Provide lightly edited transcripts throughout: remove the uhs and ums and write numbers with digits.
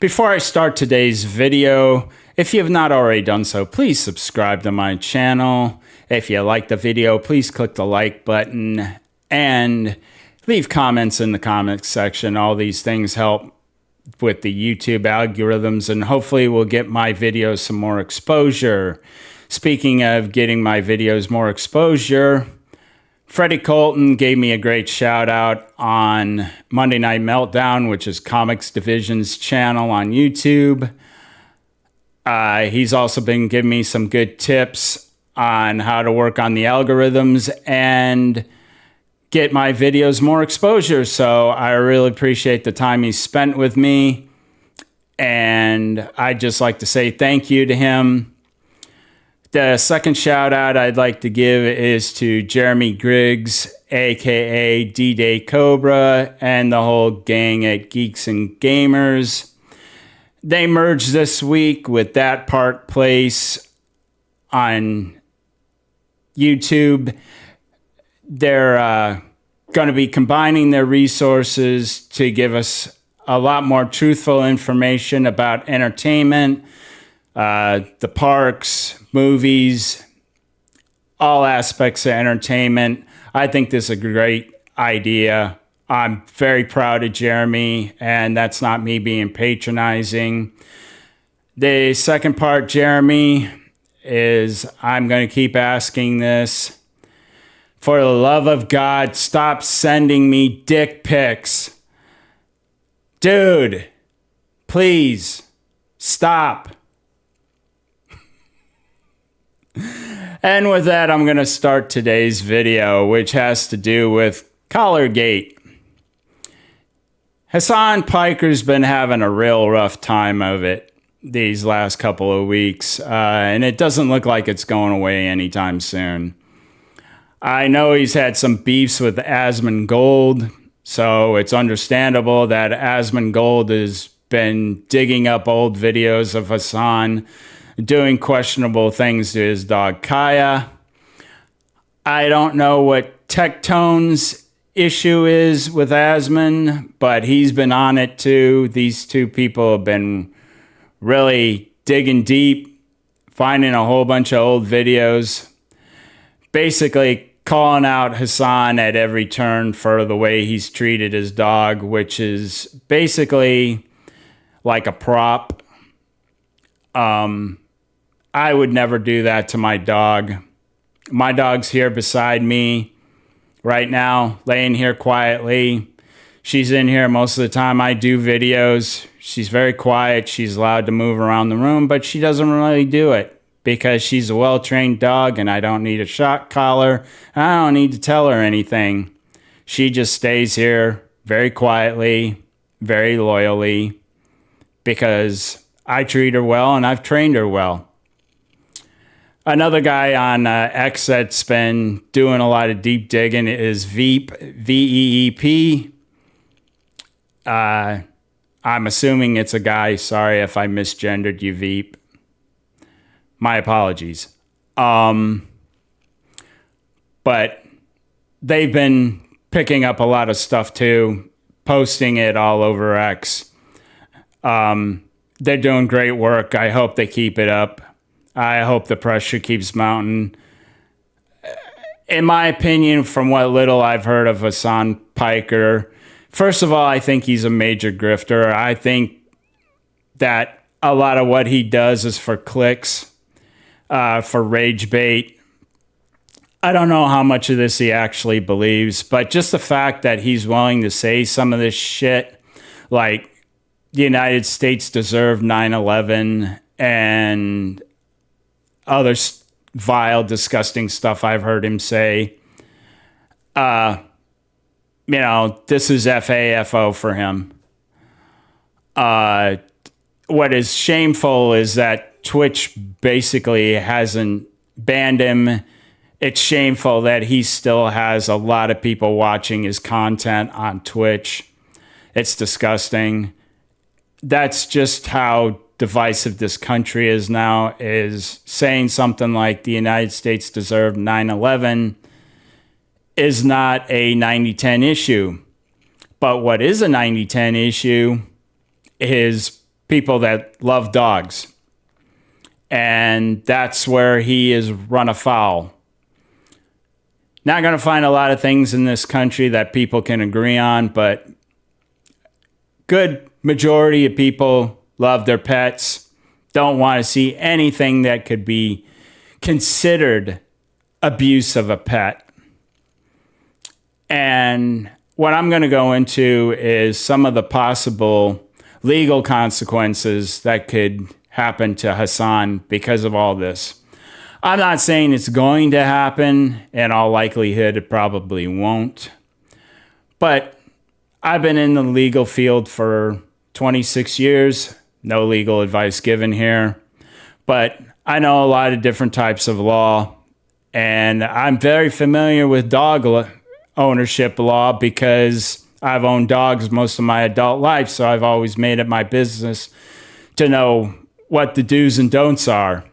Before I start today's video, if you have not already done so, please subscribe to my channel. If you like the video, please click the like button and leave comments in the comments section. All these things help with the YouTube algorithms and hopefully will get my videos some more exposure. Speaking of getting my videos more exposure, Freddie Colton gave me a great shout out on Monday Night Meltdown, which is Comics Division's channel on YouTube. He's also been giving me some good tips on how to work on the algorithms and get my videos more exposure. So I really appreciate the time he spent with me. And I'd just like to say thank you to him. The second shout out I'd like to give is to Jeremy Griggs, aka D-Day Cobra, and the whole gang at Geeks and Gamers. They merged this week with That Part Place on YouTube. They're going to be combining their resources to give us a lot more truthful information about entertainment, the parks, movies, all aspects of entertainment. I think this is a great idea. I'm very proud of Jeremy, and that's not me being patronizing. The second part, Jeremy, is I'm going to keep asking this. For the love of God, stop sending me dick pics. Dude, please, stop. And with that, I'm going to start today's video, which has to do with Collargate. Hassan Piker's been having a real rough time of it these last couple of weeks, and it doesn't look like it's going away anytime soon. I know he's had some beefs with Asmongold, so it's understandable that Asmongold has been digging up old videos of Hassan doing questionable things to his dog Kaya. I don't know what Tectone's issue is with Asmon, but he's been on it too. These two people have been really digging deep, finding a whole bunch of old videos, basically calling out Hassan at every turn for the way he's treated his dog, which is basically like a prop. I would never do that to my dog. My dog's here beside me right now, laying here quietly. She's in here most of the time I do videos. She's very quiet. She's allowed to move around the room, but she doesn't really do it because she's a well-trained dog and I don't need a shock collar. I don't need to tell her anything. She just stays here very quietly, very loyally, because I treat her well and I've trained her well. Another guy on X that's been doing a lot of deep digging is Veep, V-E-E-P. I'm assuming it's a guy. Sorry if I misgendered you, Veep. My apologies. But they've been picking up a lot of stuff too, posting it all over X. They're doing great work. I hope they keep it up. I hope the pressure keeps mounting. In my opinion, from what little I've heard of Hassan Piker, first of all, I think he's a major grifter. I think that a lot of what he does is for clicks, for rage bait. I don't know how much of this he actually believes, but just the fact that he's willing to say some of this shit, like the United States deserved 9/11 and other vile, disgusting stuff I've heard him say. This is FAFO for him. What is shameful is that Twitch basically hasn't banned him. It's shameful that he still has a lot of people watching his content on Twitch. It's disgusting. That's just how divisive this country is now, is saying something like the United States deserved 9/11 is not a 90-10 issue. But what is a 90-10 issue is people that love dogs. And that's where he is run afoul. Not going to find a lot of things in this country that people can agree on, but good majority of people love their pets, don't want to see anything that could be considered abuse of a pet. And what I'm going to go into is some of the possible legal consequences that could happen to Hassan because of all this. I'm not saying it's going to happen. In all likelihood, it probably won't. But I've been in the legal field for 26 years. No legal advice given here. But I know a lot of different types of law. And I'm very familiar with dog ownership law because I've owned dogs most of my adult life. So I've always made it my business to know what the do's and don'ts are.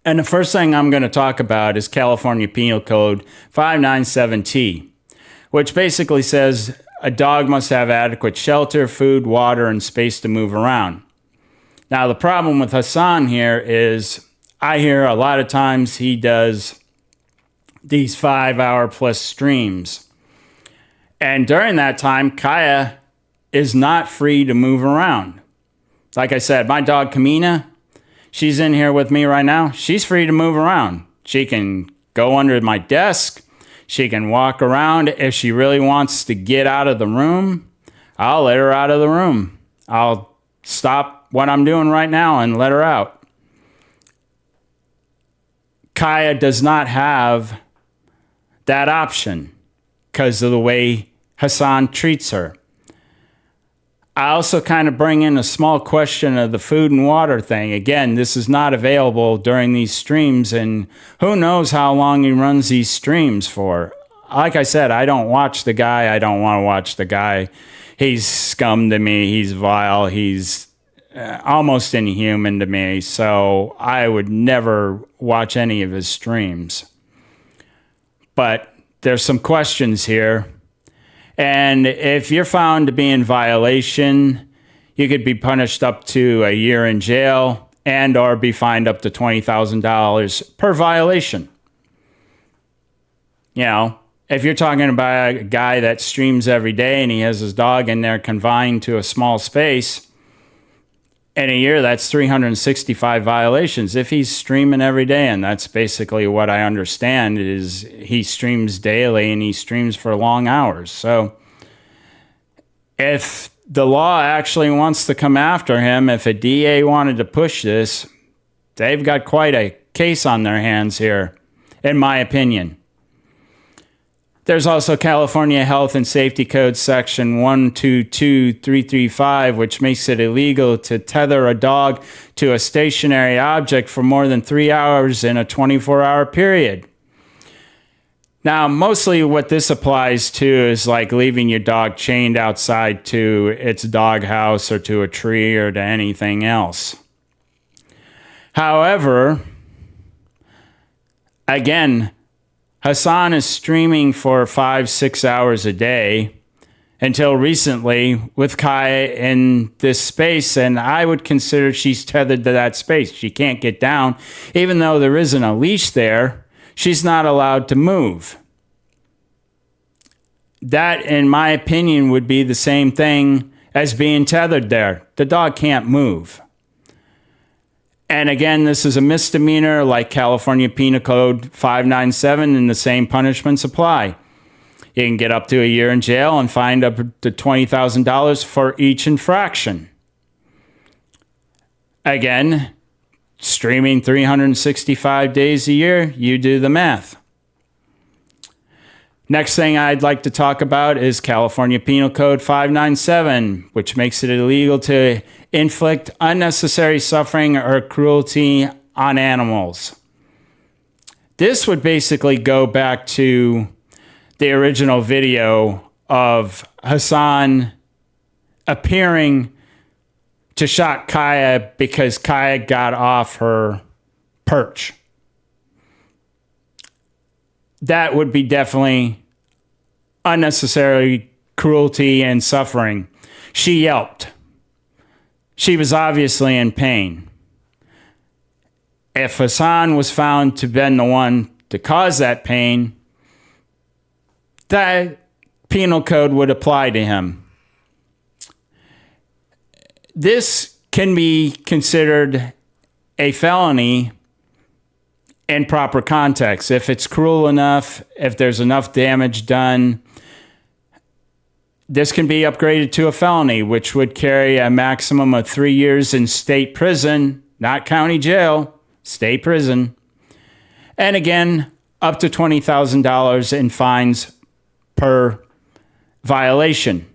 And the first thing I'm going to talk about is California Penal Code 597T, which basically says a dog must have adequate shelter, food, water, and space to move around. Now, the problem with Hassan here is I hear a lot of times he does these 5-hour plus streams. And during that time, Kaya is not free to move around. Like I said, my dog Kamina, she's in here with me right now. She's free to move around. She can go under my desk. She can walk around. If she really wants to get out of the room, I'll let her out of the room. I'll stop what I'm doing right now and let her out. Kaya does not have that option because of the way Hassan treats her. I also kind of bring in a small question of the food and water thing. Again, this is not available during these streams, and who knows how long he runs these streams for. Like I said, I don't watch the guy. I don't want to watch the guy. He's scum to me. He's vile. He's almost inhuman to me. So I would never watch any of his streams. But there's some questions here. And if you're found to be in violation, you could be punished up to a year in jail and or be fined up to $20,000 per violation. You know, if you're talking about a guy that streams every day and he has his dog in there confined to a small space, in a year, that's 365 violations. If he's streaming every day, and that's basically what I understand, is he streams daily and he streams for long hours. So if the law actually wants to come after him, if a DA wanted to push this, they've got quite a case on their hands here, in my opinion. There's also California Health and Safety Code Section 122335, which makes it illegal to tether a dog to a stationary object for more than 3 hours in a 24-hour period. Now, mostly what this applies to is like leaving your dog chained outside to its doghouse or to a tree or to anything else. However, again, Hassan is streaming for 5-6 hours a day until recently with Kaya in this space, and I would consider she's tethered to that space. She can't get down. Even though there isn't a leash there, she's not allowed to move. That, in my opinion, would be the same thing as being tethered there. The dog can't move. And again, this is a misdemeanor like California Penal Code 597, and the same punishments apply. You can get up to a year in jail and fined up to $20,000 for each infraction. Again, streaming 365 days a year, you do the math. Next thing I'd like to talk about is California Penal Code 597, which makes it illegal to inflict unnecessary suffering or cruelty on animals. This would basically go back to the original video of Hassan appearing to shock Kaya because Kaya got off her perch. That would be definitely unnecessary cruelty and suffering. She yelped. She was obviously in pain. If Hassan was found to have been the one to cause that pain, that penal code would apply to him. This can be considered a felony in proper context. If it's cruel enough, if there's enough damage done, this can be upgraded to a felony, which would carry a maximum of 3 years in state prison, not county jail, state prison. And again, up to $20,000 in fines per violation.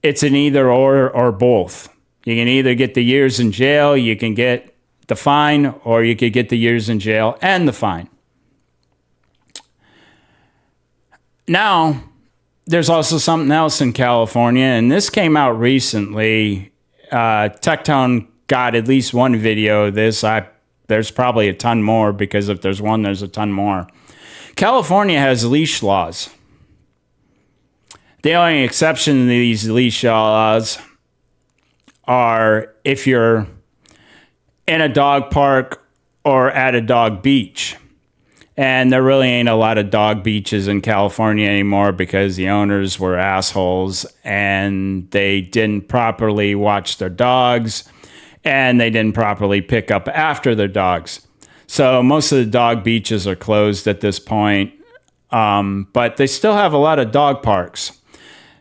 It's an either or both. You can either get the years in jail, you can get the fine, or you could get the years in jail and the fine. Now, there's also something else in California, and this came out recently. Tectone got at least one video of this. There's probably a ton more, because if there's one, there's a ton more. California has leash laws. The only exception to these leash laws are if you're in a dog park or at a dog beach. And there really ain't a lot of dog beaches in California anymore, because the owners were assholes and they didn't properly watch their dogs and they didn't properly pick up after their dogs. So most of the dog beaches are closed at this point, but they still have a lot of dog parks.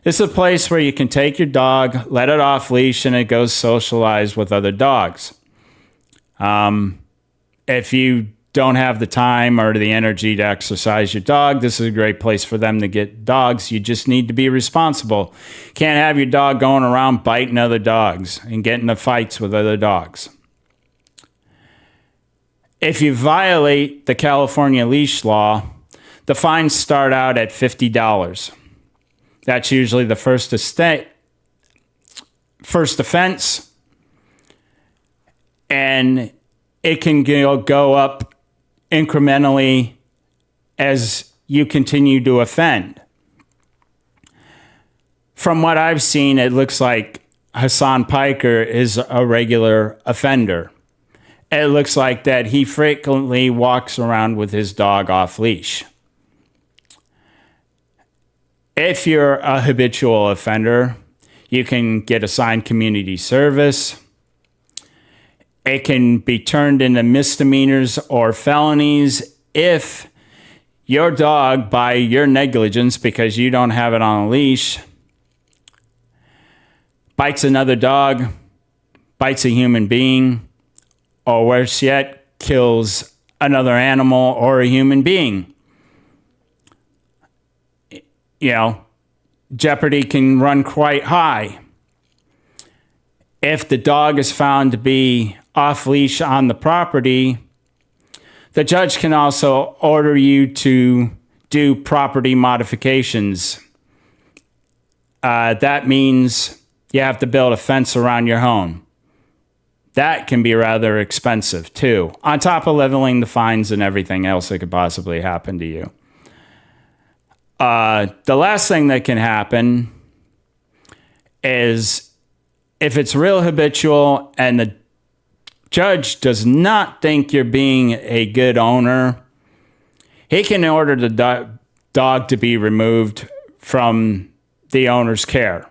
It's a place where you can take your dog, let it off leash, and it goes socialize with other dogs. If you don't have the time or the energy to exercise your dog, this is a great place for them to get dogs. You just need to be responsible. Can't have your dog going around biting other dogs and getting into fights with other dogs. If you violate the California leash law, the fines start out at $50. That's usually the first offense, and it can go up incrementally as you continue to offend. From what I've seen, it looks like Hassan Piker is a regular offender. It looks like that he frequently walks around with his dog off leash. If you're a habitual offender, you can get assigned community service. It can be turned into misdemeanors or felonies if your dog, by your negligence, because you don't have it on a leash, bites another dog, bites a human being, or worse yet, kills another animal or a human being. You know, jeopardy can run quite high. If the dog is found to be off leash on the property, the judge can also order you to do property modifications. That means you have to build a fence around your home. That can be rather expensive too, on top of leveling the fines and everything else that could possibly happen to you. The last thing that can happen is if it's real habitual and the judge does not think you're being a good owner, he can order the dog to be removed from the owner's care.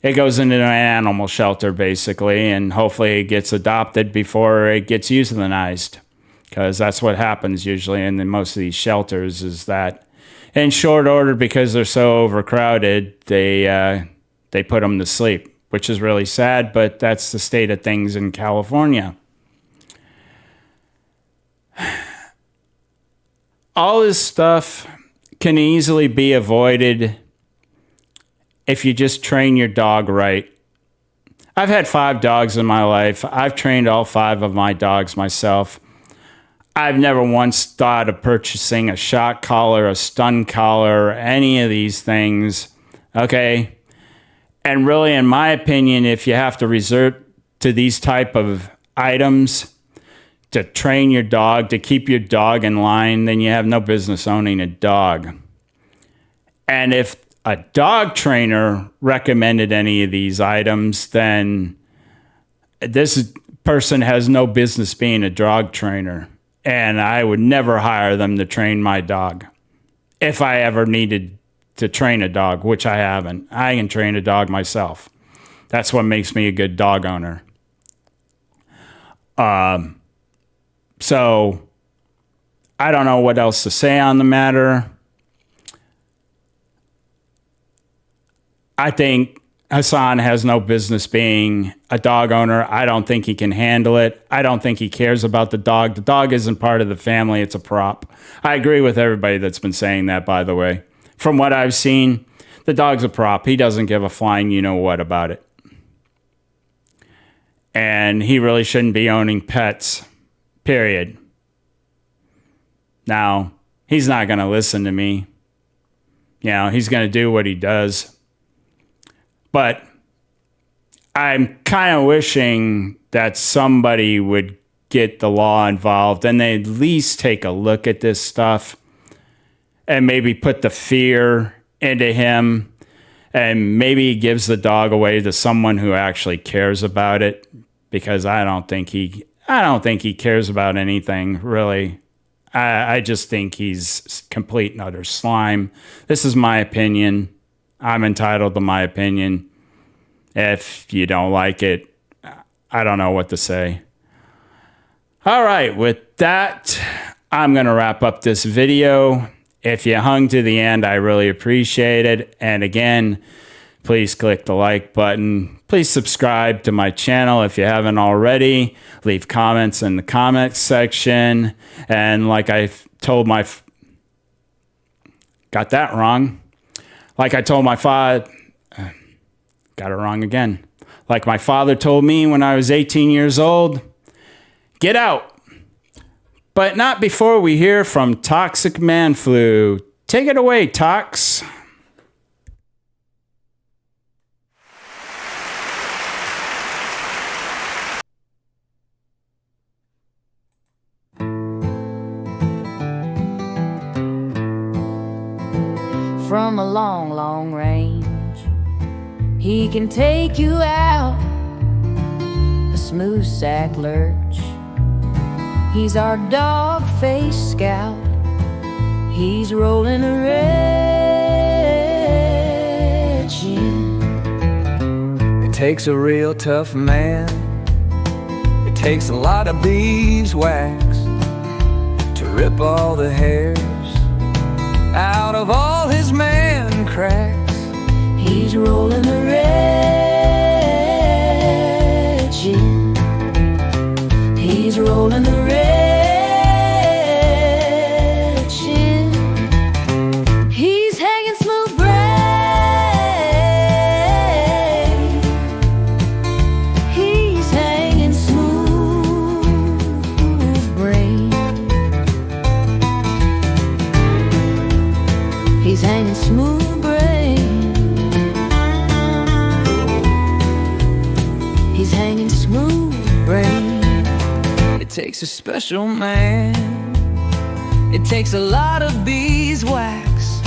It goes into an animal shelter, basically, and hopefully it gets adopted before it gets euthanized, because that's what happens usually in most of these shelters, is that in short order, because they're so overcrowded, they put them to sleep, which is really sad, but that's the state of things in California. All this stuff can easily be avoided if you just train your dog right. I've had 5 dogs in my life. I've trained all 5 of my dogs myself. I've never once thought of purchasing a shock collar, a stun collar, or any of these things. Okay? And really, in my opinion, if you have to resort to these type of items to train your dog, to keep your dog in line, then you have no business owning a dog. And if a dog trainer recommended any of these items, then this person has no business being a dog trainer. And I would never hire them to train my dog. If I ever needed to train a dog, which I haven't. I can train a dog myself. That's what makes me a good dog owner. So I don't know what else to say on the matter. I think Hassan has no business being a dog owner. I don't think he can handle it. I don't think he cares about the dog. The dog isn't part of the family. It's a prop. I agree with everybody that's been saying that, by the way. From what I've seen, the dog's a prop. He doesn't give a flying you-know-what about it. And he really shouldn't be owning pets, period. Now, he's not going to listen to me. You know, he's going to do what he does. But I'm kind of wishing that somebody would get the law involved and they at least take a look at this stuff and maybe put the fear into him, and maybe he gives the dog away to someone who actually cares about it, because I don't think he cares about anything, really. I just think he's complete and utter slime. This is my opinion. I'm entitled to my opinion. If you don't like it, I don't know what to say. All right, with that, I'm going to wrap up this video. If you hung to the end, I really appreciate it. And again, please click the like button. Please subscribe to my channel if you haven't already. Leave comments in the comments section. And like I told my... Got that wrong. Like I told my father... Got it wrong again. Like my father told me when I was 18 years old, get out. But not before we hear from Toxic Man Flu. Take it away, Tox. From a long, long range, he can take you out, a smooth sack lurch. He's our dog-faced scout. He's rolling a wretched. It takes a real tough man. It takes a lot of beeswax to rip all the hairs out of all his man cracks. He's rolling a wretched. He's rolling a wretched. He's hanging smooth braid. He's hanging smooth braid. He's hanging smooth braid. He's hanging smooth braid. It takes a special man. It takes a lot of beeswax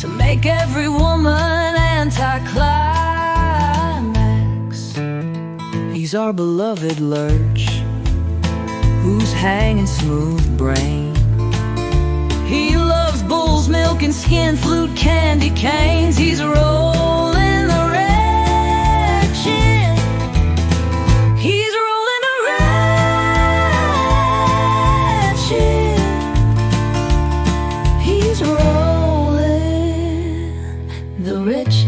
to make every woman anticlimax. He's our beloved lurch, who's hanging smooth brain. He loves bull's milk and skin flute candy canes. He's rolling the wretched. He's rolling the wretched. He's rolling the wretched.